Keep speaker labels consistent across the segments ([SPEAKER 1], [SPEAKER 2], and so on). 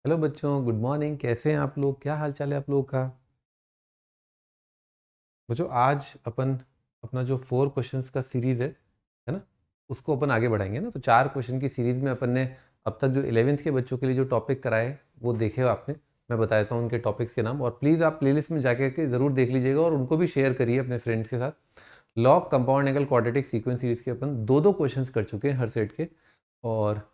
[SPEAKER 1] Hello बच्चों, good morning. कैसे हैं आप लोग? क्या हाल चाल है आप लोगों का? बच्चों, आज अपन अपना जो 4 क्वेश्चंस का सीरीज़ है ना, उसको अपन आगे बढ़ाएंगे ना। तो 4 क्वेश्चन की सीरीज़ में अपन ने अब तक जो 11th के बच्चों के लिए जो टॉपिक कराए वो देखे हो आपने। मैं बता देता हूँ उनके टॉपिक्स के नाम, और प्लीज़ आप प्लेलिस्ट में जाके के ज़रूर देख लीजिएगा और उनको भी शेयर करिए अपने फ्रेंड्स के साथ। Log, compound angle, quadratic sequence series के अपन 2-2 क्वेश्चंस कर चुके हैं हर सेट के, और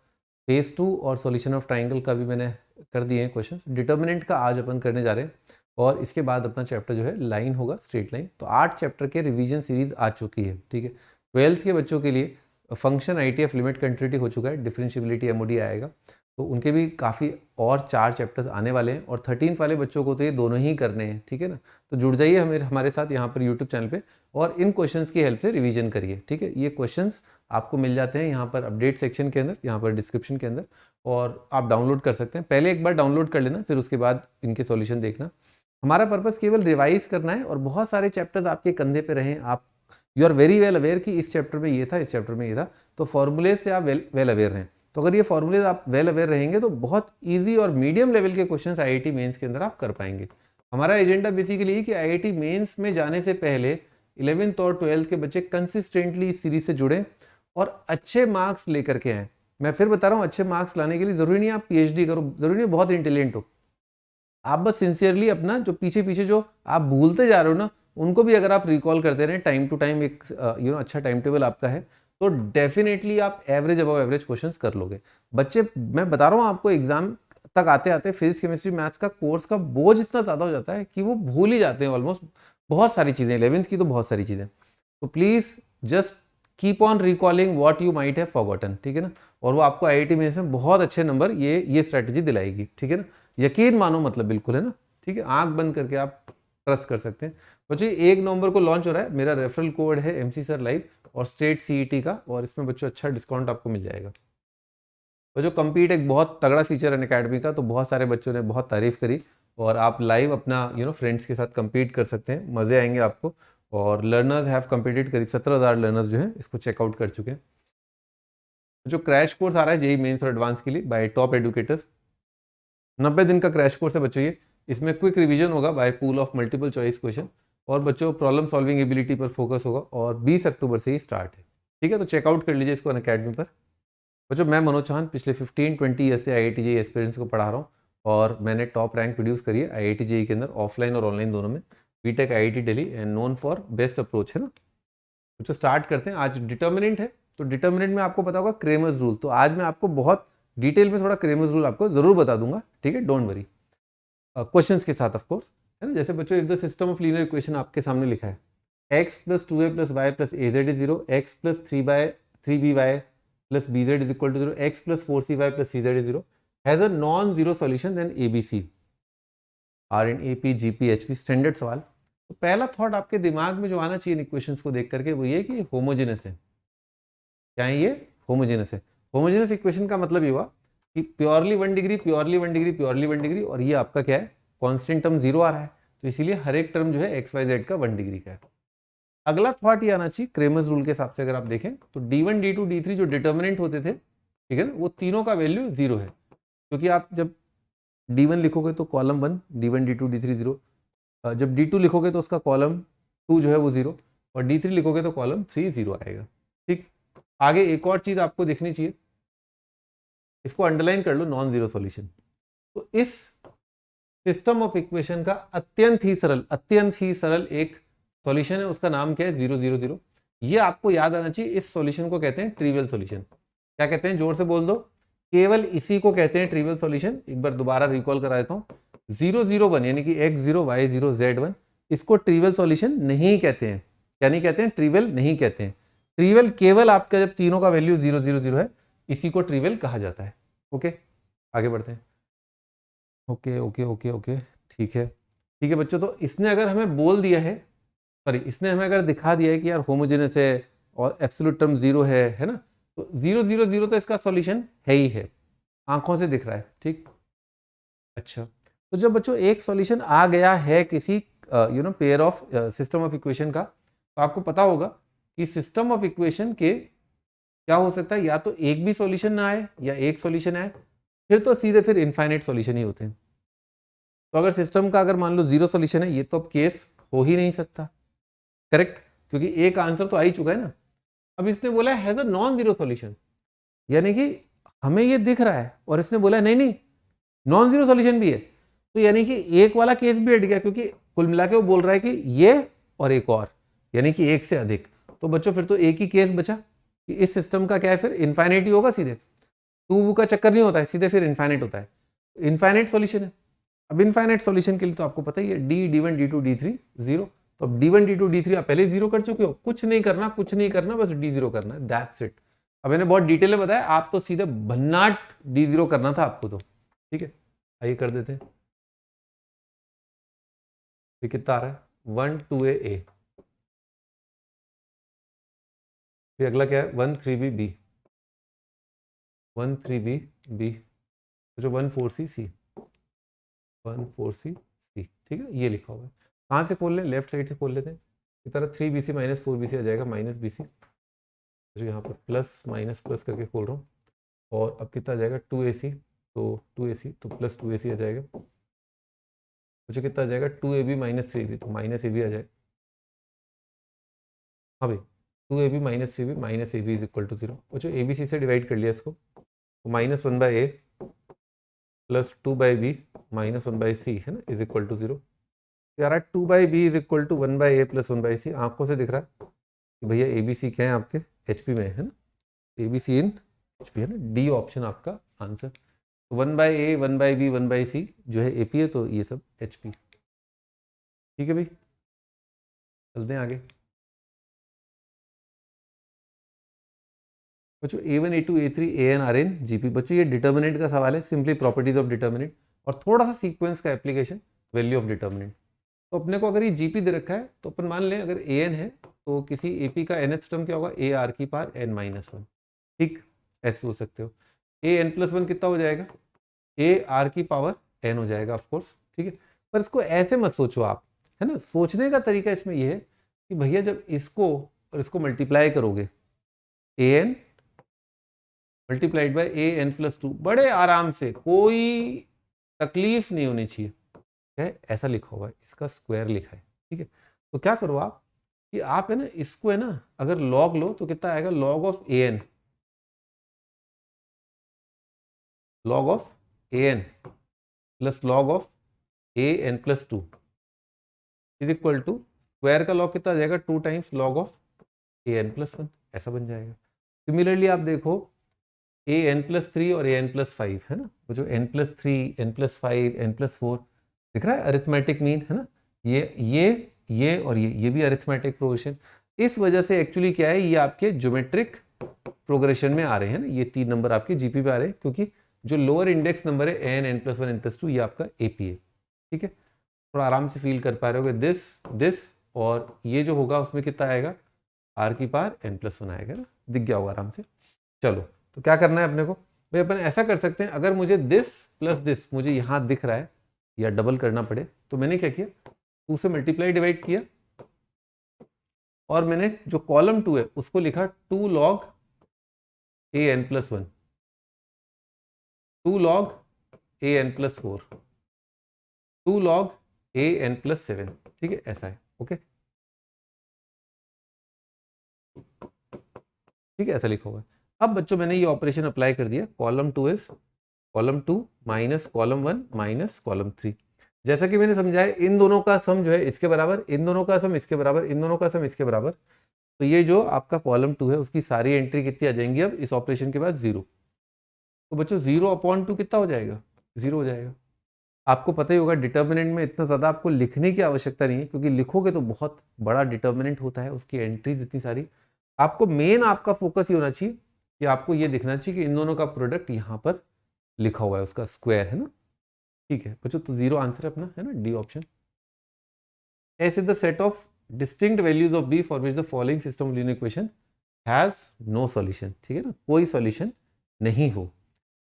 [SPEAKER 1] फेज 2 और सॉल्यूशन ऑफ ट्राइंगल का भी मैंने कर दिए हैं क्वेश्चंस। डिटर्मिनेंट का आज अपन करने जा रहे हैं, और इसके बाद अपना चैप्टर जो है लाइन होगा, स्ट्रेट लाइन। तो 8 चैप्टर के रिवीजन सीरीज आ चुकी है, ठीक है। 12th के बच्चों के लिए फंक्शन, आईटीएफ, लिमिट, कंटिन्यूटी हो चुका है, डिफरेंशिएबिलिटी, एमओडी आएगा। तो उनके भी काफ़ी और 4 चैप्टर्स आने वाले हैं, और 13th वाले बच्चों को तो ये दोनों ही करने हैं, ठीक है ना। तो जुड़ जाइए हमारे साथ यहाँ पर यूट्यूब चैनल पे, और इन क्वेश्चंस की हेल्प से रिवीजन करिए, ठीक है। ये क्वेश्चंस आपको मिल जाते हैं यहाँ पर अपडेट सेक्शन के अंदर, यहाँ पर डिस्क्रिप्शन के अंदर, और आप डाउनलोड कर सकते हैं। पहले एक बार डाउनलोड कर लेना, फिर उसके बाद इनके सॉल्यूशन देखना। हमारा पर्पस केवल रिवाइज करना है, और बहुत सारे चैप्टर्स आपके कंधे पे रहें। आप you are very well aware कि इस चैप्टर में ये था, इस चैप्टर में ये था, तो फॉर्मूले से आप वेल अवेयर रहें। तो अगर ये फॉर्मूले आप वेल अवेयर रहेंगे तो बहुत ईजी और मीडियम लेवल के क्वेश्चन आईआईटी मेंस के अंदर आप कर पाएंगे। हमारा एजेंडा बेसिकली कि आईआईटी मेंस में जाने से पहले 11th और 12th के बच्चे कंसिस्टेंटली इस सीरीज से जुड़ें और अच्छे मार्क्स लेकर के आएँ। मैं फिर बता रहा हूँ, अच्छे मार्क्स लाने के लिए जरूरी नहीं आप पीएचडी करो, जरूरी नहीं बहुत इंटेलिजेंट हो। आप बस सिंसियरली अपना जो पीछे पीछे जो आप भूलते जा रहे हो ना, उनको भी अगर आप रिकॉल करते रहें टाइम टू टाइम, एक अच्छा टाइम टेबल आपका है, तो डेफिनेटली आप एवरेज अबव एवरेज क्वेश्चंस कर लोगे। बच्चे, मैं बता रहा हूँ आपको, एग्जाम तक आते आते फिजिक्स, केमिस्ट्री, मैथ्स का कोर्स का बोझ इतना ज़्यादा हो जाता है कि वो भूल ही जाते हैं ऑलमोस्ट बहुत सारी चीज़ें। 11th की तो बहुत सारी चीज़ें। तो please just keep on recalling what you might have forgotten, ठीक है ना। और वो आपको आईआईटी मेंस में बहुत अच्छे नंबर ये स्ट्रैटेजी दिलाएगी, ठीक है ना। यकीन मानो, मतलब बिल्कुल, है ना, ठीक है। आंख बंद करके आप ट्रस्ट कर सकते हैं। बच्चों, 1 नवंबर को लॉन्च हो रहा है, मेरा रेफरल कोड है एमसी सर लाइव और स्टेट सीईटी का, और इसमें बच्चों अच्छा डिस्काउंट आपको मिल जाएगा। और जो कम्पीट एक बहुत तगड़ा फीचर है अकेडमी का, तो बहुत सारे बच्चों ने बहुत तारीफ करी, और आप लाइव अपना फ्रेंड्स के साथ कम्पीट कर सकते हैं, मज़े आएंगे आपको। और लर्नर्स हैव कम्पीटेड, करीब 17,000 लर्नर्स जो हैं इसको चेकआउट कर चुके हैं। जो क्रैश कोर्स आ रहा है जेई मेंस और एडवांस के लिए बाय टॉप एडुकेटर्स, 90 दिन का क्रैश कोर्स है बच्चों ये। इसमें क्विक रिवीजन होगा by pool of multiple choice question, और बच्चों प्रॉब्लम सॉल्विंग एबिलिटी पर फोकस होगा, और 20 अक्टूबर से ही स्टार्ट है, ठीक है। तो चेकआउट कर लीजिए इसको अनअकैडमी पर। बच्चों, मैं मनोज चौहान पिछले 15-20 ईयर से आईआईटी जेईई एस्पिरेंट्स को पढ़ा रहा हूँ, और मैंने टॉप रैंक प्रोड्यूस करी है आईआईटी जेईई के अंदर, ऑफलाइन और ऑनलाइन दोनों में। BTech IIT Delhi and known for best approach, है ना। बच्चों, स्टार्ट करते हैं। आज डिटर्मिनेंट है, तो डिटर्मिनेंट में आपको पता होगा क्रेमर्स रूल, तो आज मैं आपको बहुत डिटेल में थोड़ा क्रेमर्स रूल आपको जरूर बता दूंगा, ठीक है, डोंट वरी। क्वेश्चंस के साथ ऑफ कोर्स, है ना। जैसे बच्चों, if the system of linear equation आपके सामने लिखा है x + 2a + y + az is 0, x + 3by plus bz is equal to 0, x plus 4cy plus cz is 0, has a non-zero solution, then ABC are in AP, GP, HP। Standard सवाल। तो पहला thought आपके दिमाग में जो आना चाहिए equations को देख करके, वो ये कि होमोजेनस है। क्या है ये? होमोजेनस है। होमोजेनस इक्वेशन का मतलब ये हुआ कि purely 1 degree, purely 1 degree, purely 1 degree, और ये आपका क्या है, कॉन्स्टेंट टर्म 0 आ रहा है, तो इसीलिए हर एक टर्म जो है XYZ का 1 डिग्री का है। अगला थॉट ये आना चाहिए, क्रेमर्स रूल के हिसाब से अगर आप देखें तो D1, D2, D3 जो डिटर्मिनेंट होते थे, ठीक है ना, वो तीनों का वैल्यू 0 है, क्योंकि आप जब D1 लिखोगे तो कॉलम 1, D1, D2, D3 0, जब D2 लिखोगे तो उसका कॉलम 2 जो है वो 0, और D3 लिखोगे तो कॉलम 3 0 आएगा, ठीक। आगे एक और चीज आपको देखनी चाहिए, इसको अंडरलाइन कर लो, नॉन जीरो सॉल्यूशन। तो इस सिस्टम ऑफ इक्वेशन का अत्यंत ही सरल एक सॉल्यूशन है, उसका नाम क्या है, 0 0 0। ये आपको याद आना चाहिए, इस सॉल्यूशन को कहते हैं ट्रिवियल सॉल्यूशन। क्या कहते हैं, जोर से बोल दो। केवल इसी को कहते हैं ट्रिवियल सॉल्यूशन। एक बार दोबारा रिकॉल करा देता हूं, 0 0 1 यानी कि x0 y0 z1, इसको ट्रिवियल सॉल्यूशन नहीं कहते हैं। क्या नहीं कहते हैं? ट्रिवियल नहीं कहते हैं। ट्रिवियल केवल आपका जब तीनों का वैल्यू 0 0 0 है, इसी को ट्रिवियल कहा जाता है। ओके, आगे बढ़ते हैं। ओके ओके ओके ओके, ठीक है, ठीक है बच्चों। तो इसने अगर हमें बोल दिया है, सॉरी, इसने हमें अगर दिखा दिया है कि यार होमोजेनस है और एब्सोल्यूट टर्म 0 है ना, तो 0 0 0 तो इसका सॉल्यूशन है ही है, आंखों से दिख रहा है, ठीक। अच्छा, तो जब बच्चों एक सॉल्यूशन आ गया है किसी pair of system of equation का, तो आपको पता होगा कि सिस्टम ऑफ इक्वेशन के क्या हो सकता है, या तो एक भी सॉल्यूशन ना आए या एक सॉल्यूशन आए, फिर तो सीधे फिर इनफाइनाइट सॉल्यूशन ही होते हैं। तो अगर सिस्टम का अगर मान लो 0 सॉल्यूशन है, ये तो अब केस हो ही नहीं सकता, करेक्ट, क्योंकि एक आंसर तो आ ही चुका है ना। अब इसने बोला has a non zero solution, यानी कि हमें ये दिख रहा है और इसने बोला नहीं नहीं नॉन जीरो सॉल्यूशन भी है, तो यानी कि एक वाला केस भी हट गया, क्योंकि कुल मिला के वो बोल रहा है कि ये और एक और, यानी कि एक से अधिक। तो बच्चों फिर तो एक ही केस बचा कि इस सिस्टम का क्या है, फिर इनफाइनाइट ही होगा सीधे, टू का चक्कर नहीं होता है, सीधे फिर इनफाइनाइट होता है, इनफाइनाइट सॉल्यूशन है। अब इनफाइनाइट सॉल्यूशन के लिए तो आपको पता ही है डी डी1 डी2 डी3 जीरो, तो अब डी1 डी2 डी3 आप पहले जीरो कर चुके हो, कुछ नहीं करना, कुछ नहीं करना, बस डी जीरो करना है, दैट्स इट। अब मैंने बहुत डिटेल में बताया, आप तो सीधे भन्नाट डी जीरो करना था आपको तो, ठीक है। आइए कर देते हैं, ये कितना आ रहा है 1 2a, फिर अगला क्या है 1 3b b, 1 3b b, जो 1 4c c, 1 4c c, ठीक है, ये लिखा हुआ है। कहाँ से खोल लें, लेफ्ट साइड से खोल लेते हैं, इस तरह 3bc माइनस 4bc आ जाएगा माइनस bc, जो यहाँ पर प्लस माइनस प्लस करके खोल रहा हूँ, और अब कितना आ जाएगा 2ac, तो 2ac तो प्लस 2ac आ जाएगा, मुझे कितना आ जाएगा 2ab माइनस 3b, तो माइनस ab आ जाएगा। हाँ भाई 2ab minus 3b minus ab is equal to 0, वो जो abc से डिवाइड कर लिया इसको, तो minus 1/a plus 2/b minus 1/c है ना, इज इक्वल टू 0। यार 2/b is equal to 1/a plus 1/c, आंखों से दिख रहा है कि भैया abc क्या है आपके HP में है ना, abc इन HP है ना, डी ऑप्शन आपका आंसर। 1/a 1/b 1/c जो है AP है, तो ये सब HP, ठीक है भाई, चलते हैं आगे। बच्चों A1 A2 A3 AN RN GP, बच्चों ये डिटर्मिनेंट का सवाल है, सिंपली प्रॉपर्टीज ऑफ डिटर्मिनेंट और थोड़ा सा सीक्वेंस का एप्लीकेशन, वैल्यू ऑफ डिटर्मिनेंट। तो अपने को अगर ये GP दे रखा है, तो अपन मान लें अगर AN है तो किसी AP का nth टर्म क्या होगा, AR की पावर n-1, ठीक, ऐसे सोच सकते हो। AN+1 कितना हो जाएगा, AR की पावर n हो जाएगा ऑफकोर्स, ठीक है। पर इसको ऐसे मत सोचो आप, है ना, सोचने का तरीका इसमें यह है कि भैया जब इसको और इसको मल्टीप्लाई करोगे, AN मल्टीप्लाइड बाय AN+2, बड़े आराम से, कोई तकलीफ नहीं होनी चाहिए, है ऐसा लिखा हुआ है, इसका स्क्वायर लिखा है, ठीक है। तो क्या करो आप कि आप है ना इसको है ना अगर लॉग लो तो कितना आएगा, log of AN, log of AN plus log of AN+2 is equal to square का लॉग कितना आ जाएगा, 2 टाइम्स लॉग ऑफ AN+1, ऐसा बन जाएगा। सिमिलरली आप देखो AN+3 और AN+5 है ना, वो जो N+3 N+5 N+4 दिख रहा है, अरिथमेटिक मीन है ना, ये और ये भी अरिथमेटिक प्रोग्रेशन। इस वजह से एक्चुअली क्या है, ये आपके ज्योमेट्रिक प्रोग्रेशन में आ रहे हैं ना, ये 3 नंबर आपके जीपी पे आ रहे हैं, क्योंकि जो लोअर इंडेक्स नंबर है N N+1 N+2 ये आपका AP है, ठीक है। थोड़ा आराम से फील कर पा रहे हो दिस और ये जो होगा उसमें कितना आएगा, R की पावर N+1 आएगा ना, दिख गया होगा आराम से। चलो तो क्या करना है अपने को, भाई अपन ऐसा कर सकते हैं, अगर मुझे दिस प्लस दिस मुझे यहाँ दिख रहा है या डबल करना पड़े, तो मैंने क्या किया, 2 से मल्टीप्लाई डिवाइड किया, और मैंने जो कॉलम 2 है उसको लिखा 2 log AN+1, 2 log AN+4, 2 log AN+7, ठीक है, ऐसा है, ओके, ठीक है, ऐसा लिखा हुआ है। अब बच्चों मैंने ये ऑपरेशन अप्लाई कर दिया, column 2 is column 2 minus column 1 minus column 3, जैसा कि मैंने समझाया इन दोनों का सम जो है इसके बराबर, इन दोनों का सम इसके बराबर, इन दोनों का सम इसके बराबर, तो ये जो आपका कॉलम 2 है उसकी सारी एंट्री कितनी आ जाएंगी अब इस ऑपरेशन के बाद, 0। तो बच्चों 0/2 कितना हो जाएगा, 0 हो जाएगा। आपको पता ही होगा डिटर्मिनेंट में इतना ज़्यादा आपको लिखने की आवश्यकता नहीं है, क्योंकि लिखोगे तो बहुत बड़ा डिटर्मिनेंट होता है, उसकी एंट्रीज इतनी सारी। आपको मेन आपका फोकस ये होना चाहिए कि आपको ये दिखना चाहिए कि इन दोनों का प्रोडक्ट यहाँ पर लिखा हुआ है, उसका स्क्वायर है ना, ठीक है बच्चों। तो 0 आंसर अपना है ना, D option. S is the set of distinct values of B for which the following system of linear equation has no solution, ठीक है ना, कोई सॉल्यूशन नहीं हो।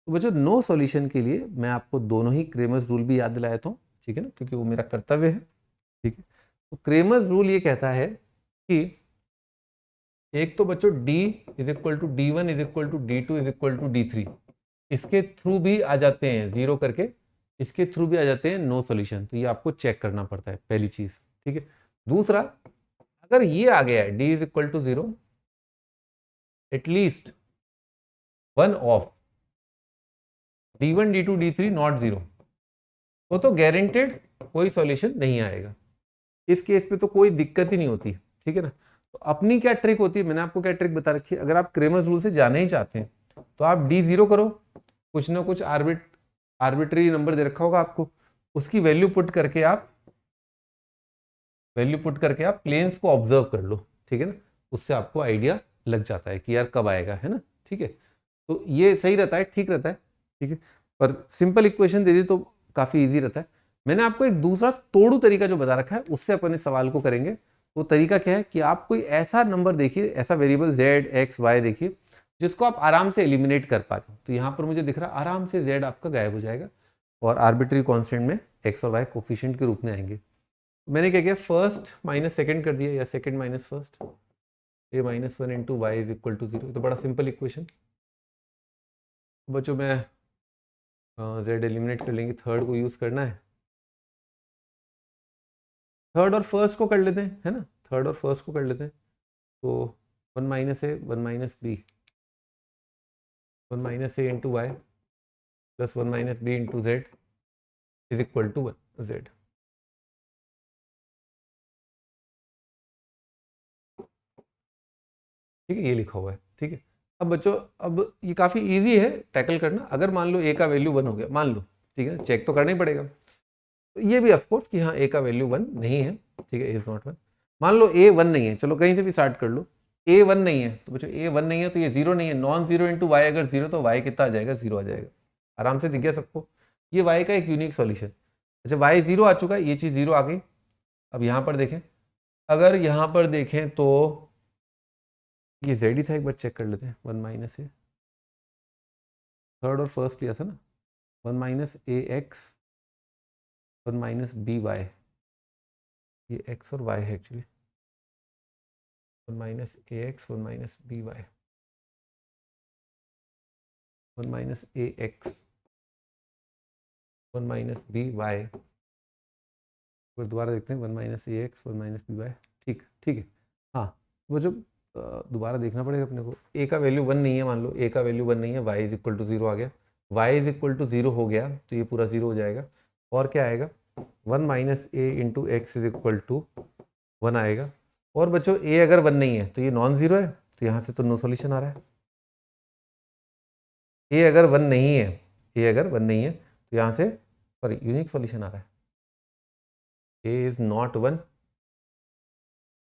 [SPEAKER 1] तो बच्चों नो सॉल्यूशन के लिए मैं आपको दोनों ही क्रेमर्स रूल भी याद दिलाया था, ठीक है ना, क्योंकि वो मेरा कर्तव्य है, ठीक है। तो क्रेमर्स रूल ये कहता है कि एक तो बच्चों D is equal to D1 is equal to D2 is equal to D3, इसके थ्रू भी आ जाते हैं जीरो करके, इसके थ्रू भी आ जाते हैं नो सॉल्यूशन, तो ये आपको चेक करना पड़ता है पहली चीज, ठीक है। दूसरा, अगर ये आ गया है d is equal to zero, at least one of d1 d2 d3 not zero, वो तो गारंटेड कोई सॉल्यूशन नहीं आएगा। इस केस पे तो कोई दिक्कत ही नहीं होती, ठीक है ना। तो अपनी क्या ट्रिक होती है, मैंने आपको क्या ट्रिक बता रखी है, अगर आप क्रेमर्स रूल से जाना ही चाहते हैं तो आप डी जीरो करो, कुछ ना कुछ आर्बिट्री नंबर दे रखा होगा आपको, उसकी वैल्यू पुट करके आप प्लेन्स को ऑब्जर्व कर लो, ठीक है ना। उससे आपको आइडिया लग जाता है कि यार कब आएगा, है ना, ठीक है। तो ये सही रहता है, ठीक रहता है, ठीक है। पर सिंपल इक्वेशन दे दी तो काफी इजी रहता है। मैंने आपको एक दूसरा तोड़ू तरीका जो बता रखा है, उससे अपन इस सवाल को करेंगे। वो तरीका क्या है कि आप कोई ऐसा नंबर देखिए, ऐसा वेरिएबल z x y देखिए जिसको आप आराम से एलिमिनेट कर पा रहे हो। तो यहाँ पर मुझे दिख रहा है आराम से z आपका गायब हो जाएगा और आर्बिट्री कांस्टेंट में x और y कोफिशिएंट के रूप में आएंगे। मैंने क्या किया, फर्स्ट माइनस सेकंड कर दिया या second minus first, a minus one into y is equal to zero. तो बड़ा सिंपल इक्वेशन बच्चों, मैं z एलिमिनेट कर लेंगे, थर्ड को यूज करना है, थर्ड और फर्स्ट को कर लेते हैं, है ना, थर्ड और फर्स्ट को कर लेते हैं। तो one minus a one minus b, one minus a into y plus one minus b into z is equal to one z. ठीक है, ये लिखा हुआ है, ठीक है। अब बच्चों, अब ये काफ़ी इजी है टैकल करना। अगर मान लो ए का वैल्यू वन हो गया, मान लो, ठीक है, चेक तो करना ही पड़ेगा। तो ये भी ऑफकोर्स कि हाँ ए का वैल्यू वन नहीं है, ठीक है, इज नॉट वन। मान लो ए वन नहीं है, चलो कहीं से भी स्टार्ट कर लो, ए वन नहीं है, तो बच्चों ए वन नहीं है तो ये जीरो नहीं है, नॉन जीरो इंटू वाई अगर जीरो तो वाई कितना आ जाएगा, जीरो आ जाएगा। आराम से दिख गया सबको, ये वाई का एक यूनिक सॉल्यूशन। अच्छा, वाई जीरो आ चुका है, ये चीज़ जीरो आ गई। अब यहाँ पर देखें, अगर यहाँ पर देखें तो ये जेड ही था, एक बार चेक कर लेते हैं, वन माइनस ए, थर्ड और फर्स्ट लिया था ना, one minus a x one minus b y, ये एक्स और वाई है actually, one minus a x one minus b y, one minus a x one minus b y. फिर दोबारा देखते हैं, one minus a x one minus b y, ठीक ठीक है। हाँ, वो जो दोबारा देखना पड़ेगा अपने को, ए का वैल्यू वन नहीं है, मान लो ए का वैल्यू वन नहीं है, y is equal to zero आ गया, y is equal to zero हो गया तो ये पूरा जीरो हो जाएगा। और क्या आएगा, one minus a into x is equal to one आएगा। और बच्चों ए अगर वन नहीं है तो ये नॉन जीरो है, तो यहाँ से तो नो सॉल्यूशन आ रहा है। ए अगर वन नहीं है, ए अगर वन नहीं है तो यहाँ से सॉरी यूनिक सॉल्यूशन आ रहा है, a is not one,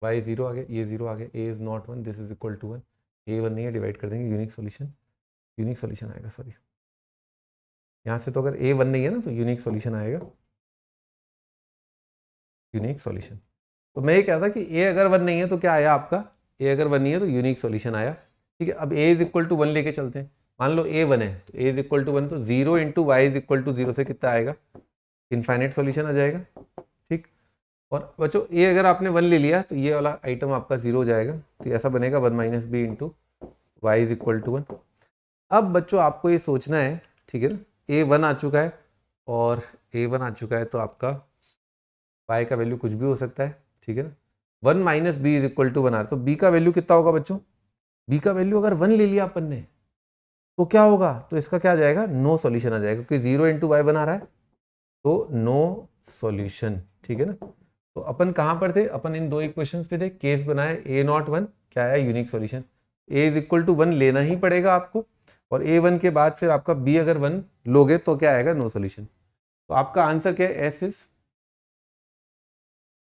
[SPEAKER 1] y zero आ गया, ये जीरो आ गया, a is not one, this is equal to one, a one नहीं है, डिवाइड कर देंगे, यूनिक सॉल्यूशन आएगा। सॉरी, यहाँ से तो अगर ए वन नहीं है ना तो यूनिक सॉल्यूशन आएगा, यूनिक सॉल्यूशन। तो मैं ये कह रहा था कि ए अगर वन नहीं है तो क्या आया आपका, ए अगर वन नहीं है तो यूनिक सॉल्यूशन आया, ठीक है। अब a is equal to one लेके चलते हैं, मान लो ए वन है तो a is equal to one, तो zero into y is equal to zero से कितना आएगा, इनफाइनाइट सॉल्यूशन आ जाएगा, ठीक। और बच्चों ए अगर आपने वन ले लिया तो ये वाला आइटम आपका जीरो हो जाएगा, तो ऐसा बनेगा one minus b into y is equal to one. अब बच्चों आपको ये सोचना है, ठीक है ना, ए वन आ चुका है और ए वन आ चुका है तो आपका वाई का वैल्यू कुछ भी हो सकता है, ठीक है ना। One minus b is equal to one आ रहा है, तो बी का वैल्यू कितना होगा बच्चों, बी का वैल्यू अगर वन ले लिया अपन ने तो क्या होगा, तो इसका क्या आ जाएगा, नो सॉल्यूशन आ जाएगा, क्योंकि जीरो इंटू वाई बना रहा है तो नो सॉल्यूशन, ठीक है ना। तो अपन कहाँ पर थे, अपन इन दो इक्वेशंस पे थे, केस बनाए ए नॉट वन, क्या आया, unique solution. A is equal to one लेना ही पड़ेगा आपको, और ए वन के बाद फिर आपका बी अगर वन लोगे तो क्या आएगा, नो सॉल्यूशन। तो आपका आंसर क्या है, s is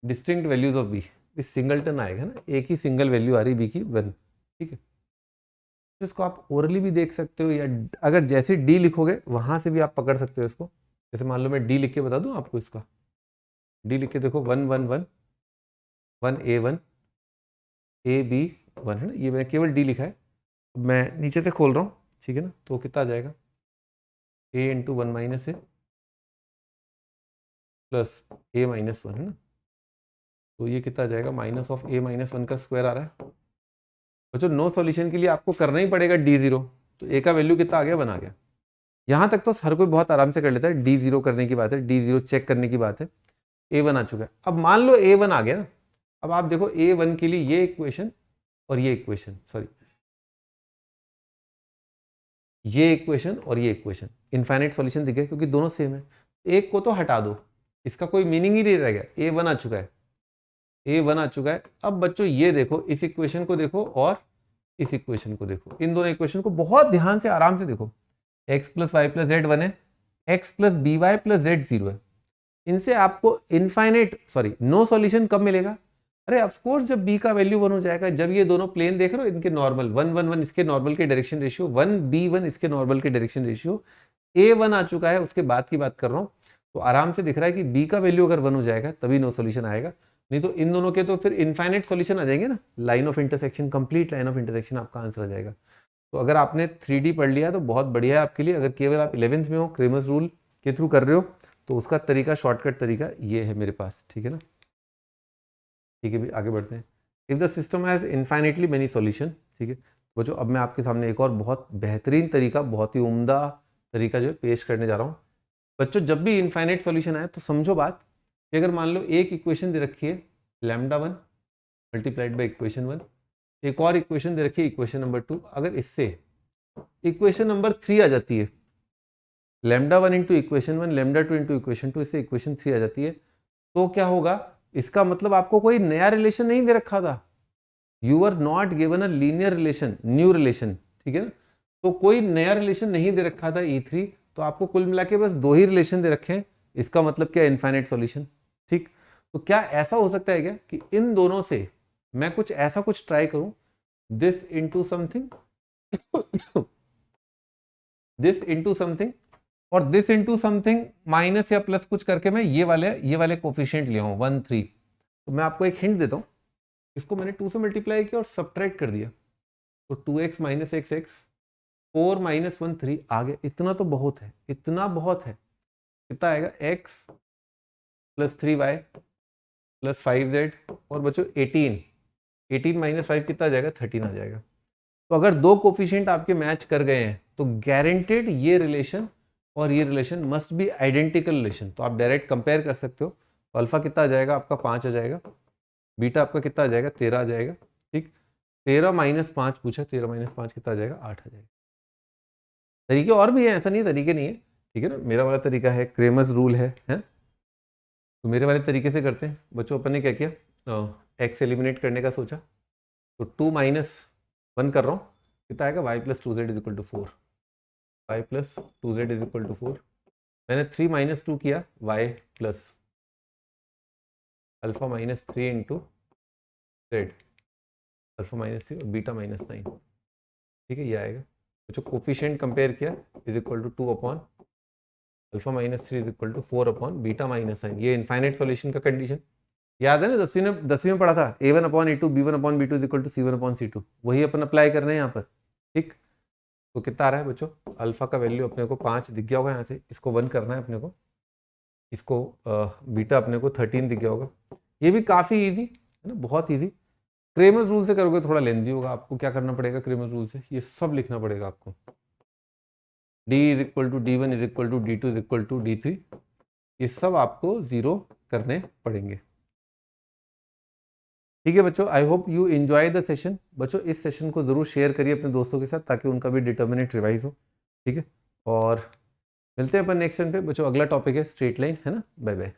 [SPEAKER 1] distinct values of b, singleton आएगा ना, एक ही सिंगल वैल्यू आ रही बी की वन, ठीक है। तो इसको आप ओरली भी देख सकते हो, या अगर जैसे डी लिखोगे वहां से भी आप पकड़ सकते हो इसको। जैसे मान लो मैं डी लिख के बता दूं आपको, इसका डी लिख के देखो, one one one one a b one, है ना, ये मैंने केवल डी लिखा है। अब मैं नीचे से खोल रहा हूँ, ठीक है ना, तो कितना आ जाएगा, ए इंटू वन माइनस ए प्लस ए माइनस वन, है ना, तो ये कितना आ जाएगा, minus of A minus one का स्क्वायर आ रहा है। बच्चों नो सॉल्यूशन के लिए आपको करना ही पड़ेगा डी जीरो, तो ए का वैल्यू कितना आ गया, वन आ गया, यहाँ तक तो हर कोई बहुत आराम से कर लेता है, D0 करने की बात है, D0 चेक करने की बात है। A1 आ चुका है। अब मान लो A1 आ गया ना, अब आप देखो A1 के लिए ये इक्वेशन और ये इक्वेशन, सॉरी ये इक्वेशन और ये इक्वेशन इनफाइनाइट सॉल्यूशन दिखे क्योंकि दोनों सेम है। एक को तो हटा दो, इसका कोई मीनिंग ही नहीं रह गया। A1 आ चुका है, A1 आ चुका है। अब बच्चों ये देखो, इस इक्वेशन को देखो और इस इक्वेशन को देखो, इन दोनों इक्वेशन को बहुत ध्यान से आराम से देखो। x plus y plus z 1 है, x plus b y plus z 0 है। इनसे आपको नो सॉल्यूशन कब मिलेगा? अरे ऑफकोर्स जब b का वैल्यू 1 हो जाएगा, जब ये दोनों प्लेन देख रहे हो, इनके नॉर्मल 1 1 1 इसके नॉर्मल के डायरेक्शन रेशियो, 1 b1 इसके नॉर्मल के डायरेक्शन रेशियो, a1 आ चुका है, उसके बाद की बात कर रहा हूँ। तो आराम से दिख रहा है कि b का वैल्यू अगर 1 हो जाएगा तभी नो सॉल्यूशन आएगा, नहीं तो इन दोनों के तो फिर इनफाइनाइट सॉल्यूशन आ जाएंगे ना। Line of intersection, complete line of intersection आपका आंसर आ जाएगा। तो अगर आपने 3D पढ़ लिया तो बहुत बढ़िया है आपके लिए। अगर केवल आप 11th में हो, क्रेमर्स रूल के थ्रू कर रहे हो, तो उसका तरीका, शॉर्टकट तरीका ये है मेरे पास, ठीक है ना। ठीक है भी, आगे बढ़ते हैं। If the system has infinitely many solution, ठीक है बच्चों, अब मैं आपके सामने एक और बहुत बेहतरीन तरीका, बहुत ही उम्दा तरीका जो है पेश करने जा रहा हूँ। बच्चों जब भी इनफाइनाइट सॉल्यूशन आए तो समझो बात कि अगर मान लो एक इक्वेशन दे रखी है λ1 मल्टीप्लाइड बाई इक्वेशन 1, एक और इक्वेशन दे रखी है इक्वेशन नंबर 2, अगर इससे इक्वेशन नंबर 3 आ जाती है, λ1 इंटू इक्वेशन 1, λ2 इंटू इक्वेशन 2, इससे इक्वेशन 3 आ जाती है, तो क्या होगा? इसका मतलब आपको कोई नया रिलेशन नहीं दे रखा था। You are not given a linear relation, new relation, ठीक है ना। तो कोई नया रिलेशन नहीं दे रखा था E3, तो आपको कुल मिला के बस 2 ही रिलेशन दे रखे हैं। इसका मतलब क्या? इनफाइनाइट सॉल्यूशन, ठीक। तो क्या ऐसा हो सकता है क्या कि इन दोनों से मैं कुछ ऐसा कुछ ट्राई करूं, this into something this into something और दिस इंटू समथिंग माइनस या प्लस कुछ करके मैं ये वाले कोफिशिएंट ले आऊं 1 3। तो मैं आपको एक हिंट देता हूं, इसको मैंने 2 से मल्टीप्लाई किया और सब्ट्रैक्ट कर दिया, तो 2x minus x x 4 minus 1 3 आ गया। इतना तो बहुत है, इतना बहुत है। कितना आएगा? x plus 3y plus 5z और बच्चों 18 माइनस 5 कितना आ जाएगा? 13 आ जाएगा। तो अगर दो कोफिशिएंट आपके मैच कर गए हैं तो गारंटेड ये रिलेशन और ये relation must be identical relation. तो आप डायरेक्ट कंपेयर कर सकते हो। तो अल्फा कितना आ जाएगा आपका? 5 आ जाएगा। बीटा आपका कितना आ जाएगा? 13 आ जाएगा, ठीक। 13 माइनस 5 पूछा, 13 माइनस 5 कितना आ जाएगा? 8 आ जाएगा। तरीके और भी है, ऐसा नहीं तरीके नहीं है, ठीक है ना। मेरा वाला तरीका है, क्रेमर्स रूल है? तो मेरे वाले तरीके से करते हैं बच्चों। अपन ने क्या किया, एक्स एलिमिनेट करने का सोचा, तो 2 माइनस 1 कर रहा हूँ, कितना आएगा? y plus 2z is equal to 4, y plus 2z is equal to 4। मैंने 3 माइनस 2 किया, y plus alpha minus 3 into z, alpha minus 3 और बीटा माइनस 9, ठीक है, ये आएगा। जो कोफिशिएंट कंपेयर किया is equal to 2 upon alpha minus 3 is equal to 4 upon beta minus 9। ये इनफाइनाइट सॉल्यूशन का कंडीशन याद है ना, 10वीं में पढ़ा था, a1 upon a2 b1 upon b2 is equal to c1 upon c2, वही अपन अप्लाई कर रहे हैं यहाँ पर, ठीक। तो कितना आ रहा है बच्चों? अल्फा का वैल्यू अपने को 5 दिख गया होगा यहाँ से, इसको 1 करना है अपने को, इसको बीटा अपने को 13 दिख गया होगा। ये भी काफ़ी ईजी है ना, बहुत ईजी। क्रेमर्स रूल से करोगे थोड़ा लेंदी होगा, आपको क्या करना पड़ेगा? क्रेमर्स रूल से ये सब लिखना पड़ेगा आपको। d is equal to d1 is equal to d2 is equal to d3, ये सब आपको जीरो करने पड़ेंगे, ठीक है बच्चों। I hope you enjoy the session. बच्चों इस सेशन को जरूर शेयर करिए अपने दोस्तों के साथ ताकि उनका भी डिटर्मिनेट रिवाइज हो, ठीक है। और मिलते हैं अपन नेक्स्ट टाइम पे बच्चों। अगला टॉपिक है स्ट्रेट लाइन, है ना। Bye bye.